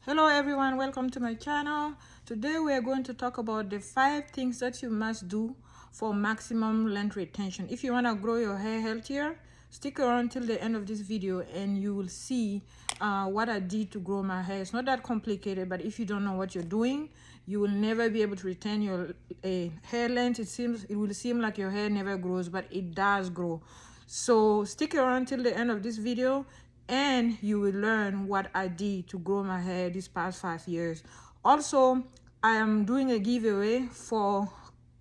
Hello everyone, welcome to my channel. Today we are going to talk about the 5 things that you must do for maximum length retention. If you want to grow your hair healthier, stick around till the end of this video and you will see what I did to grow my hair. It's not that complicated, but if you don't know what you're doing, you will never be able to retain your hair length. It will seem like your hair never grows, but it does grow. So stick around till the end of this video and you will learn what I did to grow my hair these past 5 years. Also, I am doing a giveaway for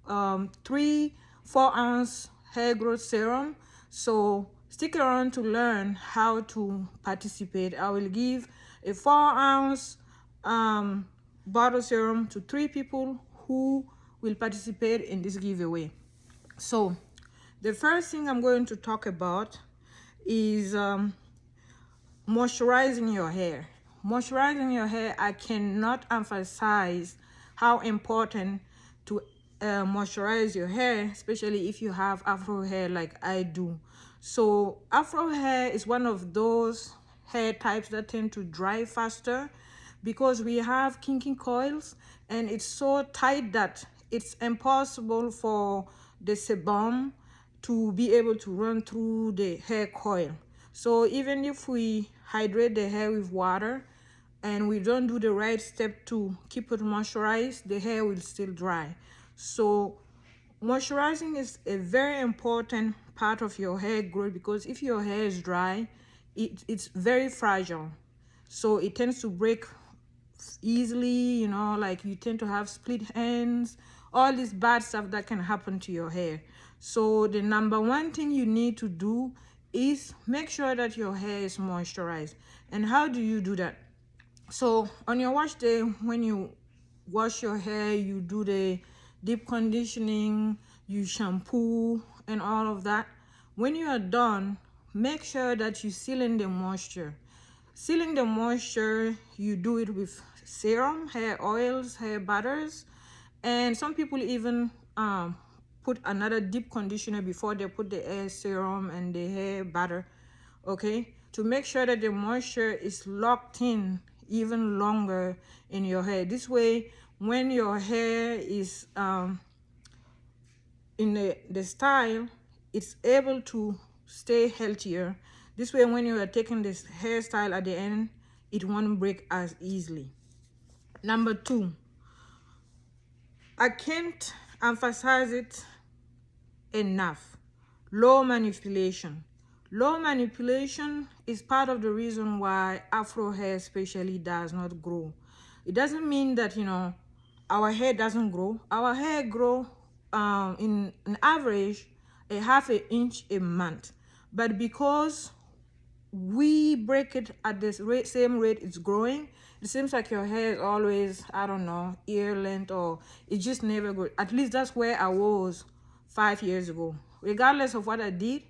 3 4-ounce hair growth serum. So stick around to learn how to participate. I will give a 4-ounce bottle serum to 3 people who will participate in this giveaway. So the first thing I'm going to talk about is moisturizing your hair. Moisturizing your hair, I cannot emphasize how important to moisturize your hair, especially if you have afro hair like I do. So afro hair is one of those hair types that tend to dry faster because we have kinky coils and it's so tight that it's impossible for the sebum to be able to run through the hair coil. So even if we hydrate the hair with water and we don't do the right step to keep it moisturized, the hair will still dry. So moisturizing is a very important part of your hair growth because if your hair is dry, it's very fragile. So it tends to break easily, you know, like you tend to have split ends, all this bad stuff that can happen to your hair. So the number one thing you need to do is make sure that your hair is moisturized. And how do you do that? So on your wash day, when you wash your hair, you do the deep conditioning, you shampoo and all of that. When you are done, make sure that you seal in the moisture. Sealing the moisture, you do it with serum, hair oils, hair butters, and some people even put another deep conditioner before they put the hair serum and the hair butter, okay, to make sure that the moisture is locked in even longer in your hair. This way, when your hair is in the style, it's able to stay healthier. This way, when you are taking this hairstyle at the end, it won't break as easily. Number 2, I can't emphasize it enough. Low manipulation. Low manipulation is part of the reason why afro hair especially does not grow. It doesn't mean that, you know, our hair doesn't grow. Our hair grow in an average a half an inch a month, but because we break it at the same rate it's growing, it seems like your hair is always, I don't know, ear length, or it just never grows. At least that's where I was 5 years ago. Regardless of what I did,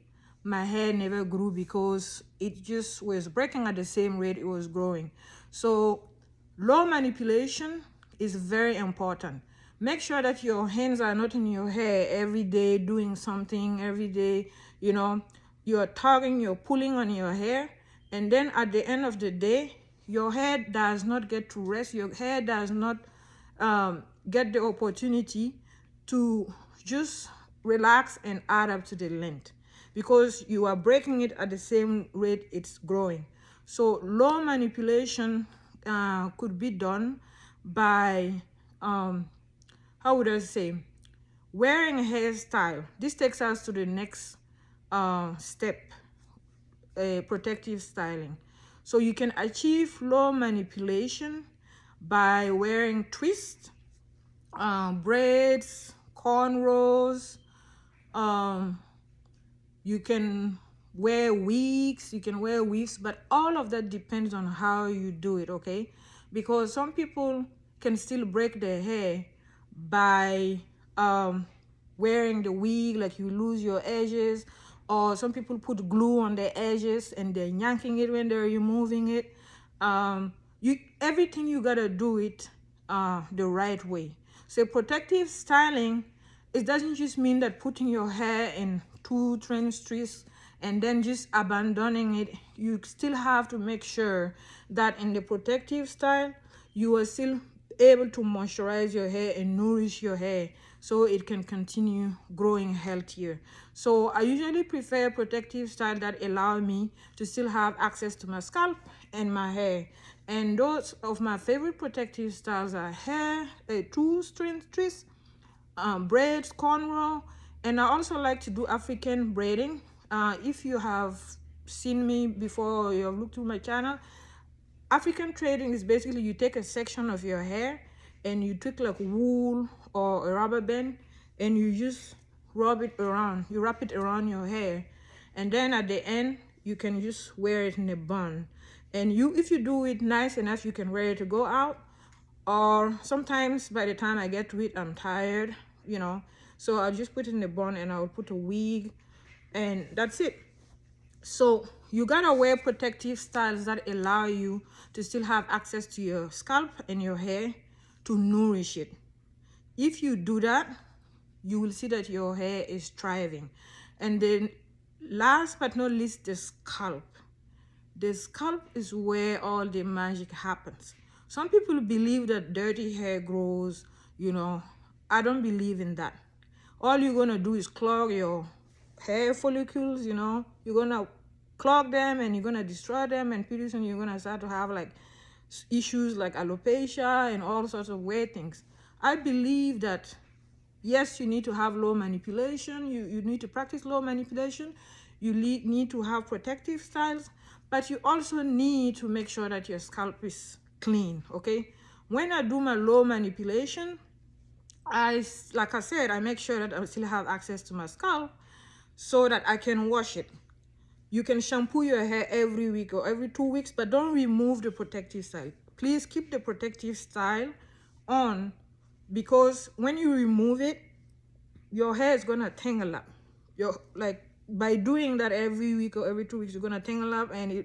my hair never grew because it just was breaking at the same rate it was growing. So low manipulation is very important. Make sure that your hands are not in your hair every day doing something every day, you know, you're tugging, you're pulling on your hair, and then at the end of the day, your hair does not get to rest. Your hair does not get the opportunity to just relax and add up to the length because you are breaking it at the same rate it's growing. So low manipulation could be done by how would I say, wearing a hairstyle. This takes us to the next step, protective styling. So you can achieve low manipulation by wearing twists, braids, cornrows. You can wear wigs, but all of that depends on how you do it, okay? Because some people can still break their hair by wearing the wig, like you lose your edges, or some people put glue on their edges and they're yanking it when they're removing it. Everything you gotta do it the right way. So protective styling, it doesn't just mean that putting your hair in 2 trench twists and then just abandoning it. You still have to make sure that in the protective style, you are still able to moisturize your hair and nourish your hair so it can continue growing healthier. So I usually prefer protective style that allow me to still have access to my scalp and my hair. And those of my favorite protective styles are hair, two-string twist, braids, cornrow, and I also like to do African braiding. If you have seen me before or you have looked through my channel, African trading is basically you take a section of your hair and you take like wool or a rubber band and you just rub it around. You wrap it around your hair, and then at the end you can just wear it in a bun. And if you do it nice enough, you can wear it to go out. Or sometimes by the time I get to it, I'm tired, you know. So I'll just put it in a bun and I'll put a wig, and that's it. So you gotta wear protective styles that allow you to still have access to your scalp and your hair to nourish it. If you do that, you will see that your hair is thriving. And then last but not least, the scalp. The scalp is where all the magic happens. Some people believe that dirty hair grows, you know. I don't believe in that. All you're gonna do is clog your hair follicles, you know. You're gonna clog them and you're gonna destroy them, and pretty soon you're gonna start to have like issues like alopecia and all sorts of weird things. I believe that yes, you need to have low manipulation, you need to practice low manipulation, you need to have protective styles, but you also need to make sure that your scalp is clean. Okay, when I do my low manipulation, like I said, I make sure that I still have access to my scalp so that I can wash it. You can shampoo your hair every week or every 2 weeks, but don't remove the protective style. Please keep the protective style on, because when you remove it, your hair is gonna tangle up. Like by doing that every week or every 2 weeks, you're gonna tangle up and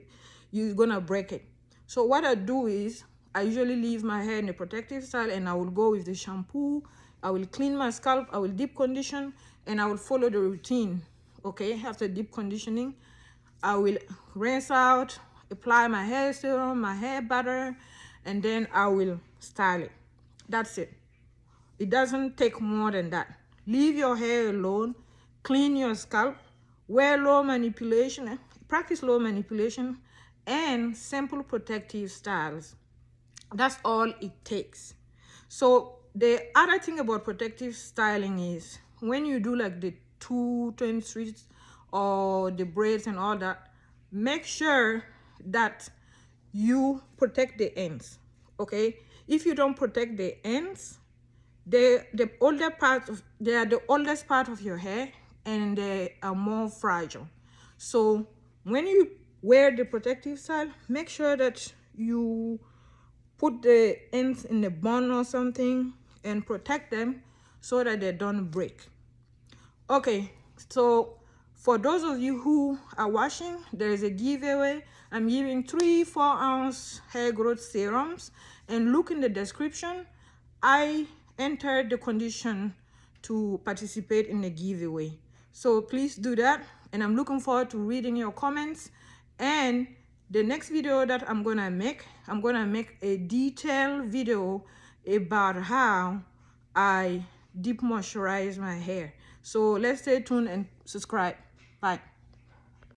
you're gonna break it. So what I do is I usually leave my hair in a protective style, and I will go with the shampoo. I will clean my scalp, I will deep condition, and I will follow the routine. Okay, after deep conditioning, I will rinse out, apply my hair serum, my hair butter, and then I will style it. That's it. It doesn't take more than that. Leave your hair alone, clean your scalp, wear low manipulation, practice low manipulation, and simple protective styles. That's all it takes. So the other thing about protective styling is when you do like the 2-10 streets or the braids and all that, make sure that you protect the ends. Okay, if you don't protect the ends, they are the oldest part of your hair, and they are more fragile. So when you wear the protective style, make sure that you put the ends in a bun or something and protect them so that they don't break. Okay, so for those of you who are watching, there is a giveaway. I'm giving 3 4-ounce hair growth serums, and look in the description. I entered the condition to participate in the giveaway, so please do that, and I'm looking forward to reading your comments. And the next video that I'm gonna make a detailed video about how I deep moisturize my hair. So let's stay tuned and subscribe. Bye.